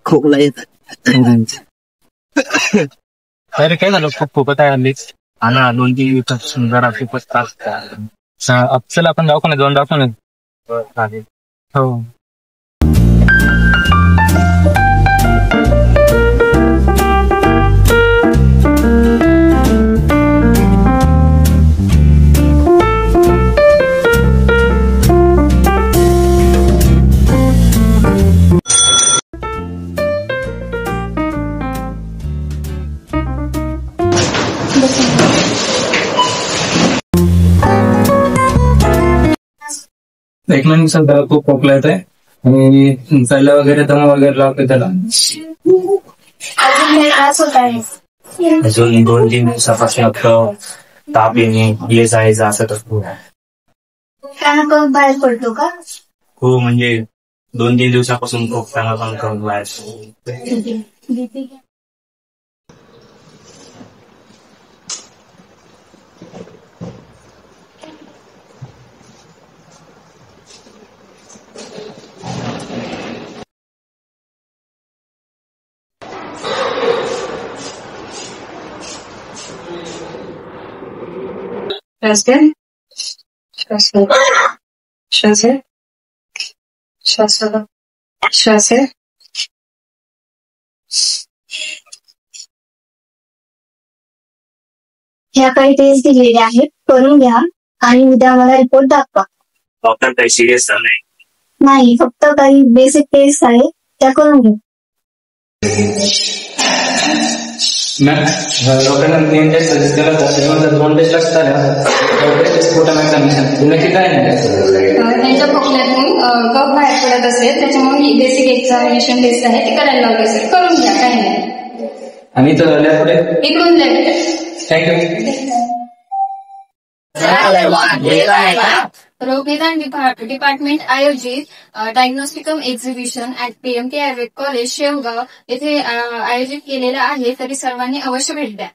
खोकला येत. अरे काय झालं, खूप फुकट आहे हल्लीच. हा ना, 2-3 दिवसात सुंदर खूपच त्रास. चल आपण दवाखान्यात जाऊन चालेल. हो. एक महिन्यात त्याला खूप खोकला येत आहे आणि चालला वगैरे दमा वगैरे लागतो त्याला. अजून 2-3 दिवसापासून ताप येणे, ये जायचं असं तर बाहेर पडतो का? हो, म्हणजे 2-3 दिवसापासून खोकताना पण करून बाहेर. श्वास घ्या, श्वास घ्या, श्वास घ्या, श्वास सोडा, श्वास घ्या. ह्या काही टेस्ट दिलेले आहेत, करून घ्या आणि उद्या मला रिपोर्ट दाखवा. डॉक्टर काही सिरियस नाही? नाही, फक्त काही बेसिक टेस्ट आहेत त्या करून घ्या. डॉक्टरांना 3 टेस्ट सजेस्ट केला होता, 2 टेस्ट लागतात. नक्की काय नाही त्यांच्या खोकल्यातून कफ बाहेर पडत असेल, त्याच्यामुळे ही बेसिक एक्झामिनेशन टेस्ट आहे ती करायला लावली असेल. करून घ्या, काही नाही. आणि तर इकडून द्या. थँक्यू. रोगनिदान डिपार्टमेंट आयोजित diagnosticum exhibition at PMT Ayurved college Shevgaon येथे आयोजित केलेला आहे, तरी सर्वांनी अवश्य भेट द्या.